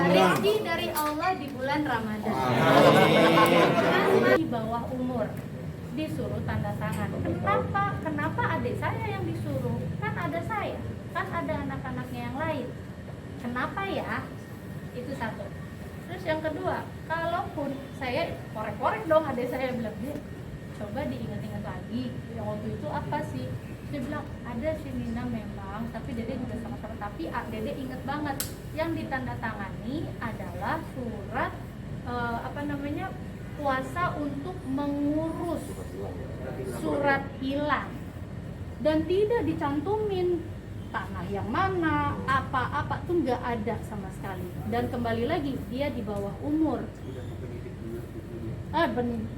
rezeki dari Allah di bulan Ramadan. Di bawah umur disuruh tanda tangan. Kenapa adik saya yang disuruh? Kan ada saya, kan ada anak-anaknya yang lain. Kenapa ya? Itu satu. Terus yang kedua, kalaupun saya korek-korek dong adik saya bilang, "Dek, coba diingat-ingat lagi yang waktu itu apa sih?" Dia bilang, "Ada sih Nina memang, tapi Dede juga sama-sama. Tapi Dede inget banget yang ditandatangani adalah surat kuasa untuk mengurus surat hilang, dan tidak dicantumin tanah yang mana, apa-apa tuh nggak ada sama sekali. Dan kembali lagi dia di bawah umur.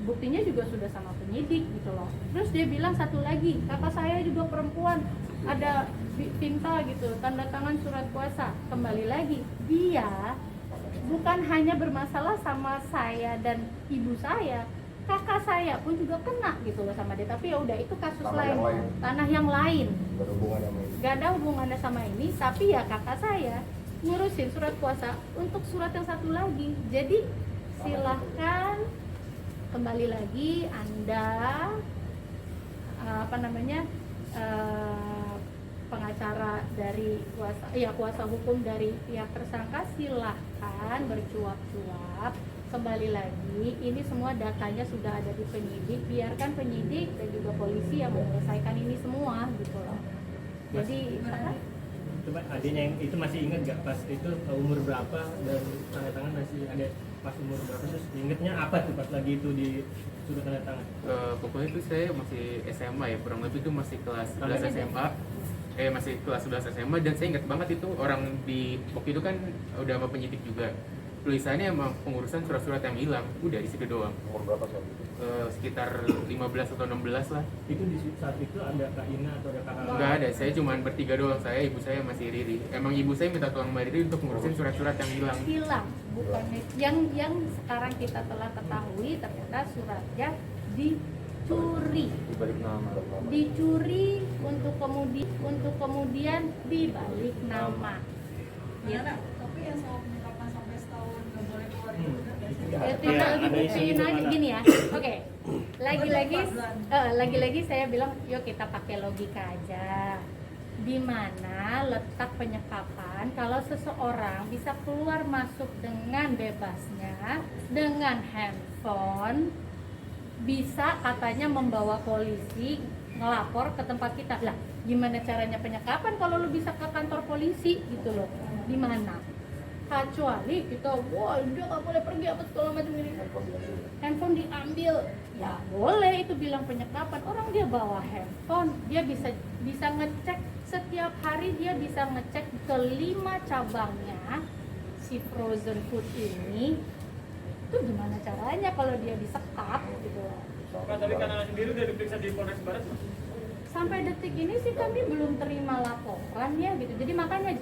Buktinya juga sudah sama penyidik gitu loh. Terus dia bilang satu lagi, kakak saya juga perempuan, ada tinta gitu, tanda tangan surat kuasa. Kembali lagi, dia bukan hanya bermasalah sama saya dan ibu saya, kakak saya pun juga kena gitu loh sama dia. Tapi ya udah, itu kasus lain, tanah yang lain, gak ada hubungannya sama ini. Tapi ya kakak saya ngurusin surat kuasa untuk surat yang satu lagi. Jadi silahkan kembali lagi Anda pengacara dari kuasa hukum dari pihak tersangka, silahkan bercuap-cuap. Kembali lagi, ini semua datanya sudah ada di penyidik, biarkan penyidik dan juga polisi yang menyelesaikan ini semua gitu loh. Jadi coba adiknya yang itu masih ingat gak pas itu umur berapa dan tanda tangan masih ada pas umur berapa, terus ingetnya apa tuh pas lagi itu di surat tanda tangan? Pokoknya itu saya masih SMA ya, kurang lebih itu masih kelas 11 SMA. Masih kelas 11 SMA, dan saya ingat banget itu orang di waktu itu kan udah sama penyidik juga. Tulisannya emang pengurusan surat-surat yang hilang, udah di situ doang. Umur berapa saat itu? Sekitar 15 atau 16 lah. Itu di saat itu ada Kak Ina atau ada Kak Hala? Enggak ada, saya cuma bertiga doang, saya, ibu saya masih Riri. Emang ibu saya minta tolong Mbak Riri untuk ngurusin surat-surat yang hilang. Bukan yang sekarang kita telah ketahui, ternyata suratnya dicuri untuk kemudian dibalik nama. Ya, tapi yang soal penyekapan sampai setahun nggak boleh keluar itu kan Tinggal dibuktiin aja gini ya. Oke. Lagi-lagi saya bilang, yuk kita pakai logika aja. Di mana letak penyekapan kalau seseorang bisa keluar masuk dengan bebasnya dengan handphone, bisa katanya membawa polisi ngelapor ke tempat kita. Lah, gimana caranya penyekapan kalau lu bisa ke kantor polisi gitu loh? Di mana? Kecuali kita, wah dia nggak boleh pergi apa segala macam ini. Handphone diambil, ya boleh itu bilang penyekapan. Orang dia bawa handphone, dia bisa ngecek setiap hari, dia bisa ngecek ke 5 cabangnya si frozen food ini. Itu gimana caranya kalau dia disekap gitu. Pak, tapi karena sendiri udah diperiksa di Polres Barat? Sampai detik ini sih kami belum terima laporan ya gitu. Jadi makanya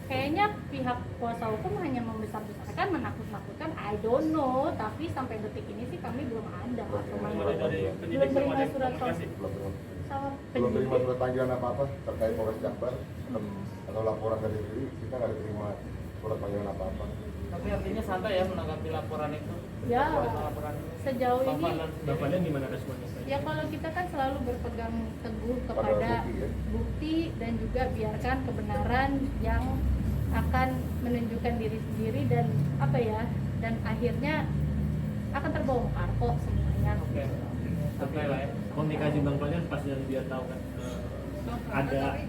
kayaknya pihak kuasa hukum hanya membesar-besarkan, menakut-nakutkan, I don't know. Tapi sampai detik ini sih kami belum ada. Belum terima surat belum terima surat panggilan apa-apa terkait Polres Jakbar atau laporan dari diri, kita nggak terima surat panggilan apa-apa. Tapi artinya santai ya menanggapi laporan itu? Ya, sejauh ini Bapaknya gimana responnya? ya kalau kita kan selalu berpegang teguh kepada bukti dan juga biarkan kebenaran yang akan menunjukkan diri sendiri dan dan akhirnya akan terbongkar kok semuanya. Oke. Sampai lah ya. Komunikasi Bang Palnya pas yang dia tahu kan ada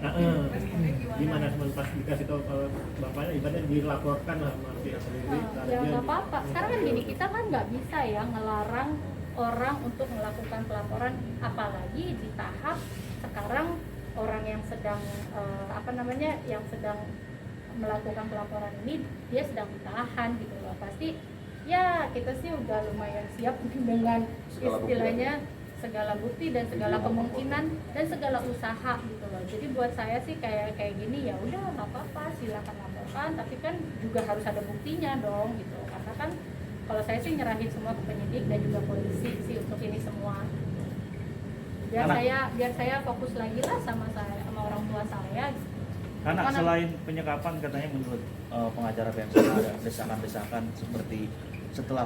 gimana teman pas dikasih tahu kalau bapaknya ibaratnya dilaporkan lah sama pihak sendiri. Ya nggak apa-apa. Sekarang kan gini, kita kan nggak bisa ya ngelarang orang untuk melakukan pelaporan, apalagi di tahap sekarang orang yang sedang yang sedang melakukan pelaporan ini dia sedang ditahan gitu loh. Pasti ya kita sih udah lumayan siap dengan istilahnya segala bukti dan segala kemungkinan dan segala usaha gitu loh. Jadi buat saya sih kayak gini, ya udah nggak apa-apa, silakan laporkan, tapi kan juga harus ada buktinya dong gitu. Karena kan kalau saya sih nyerahin semua ke penyidik dan juga polisi sih untuk ini semua. Biar saya fokus lagi lah sama orang tua saya gitu. Karena Mana- selain penyekapan katanya menurut pengacara PMK ada desakan-desakan seperti setelah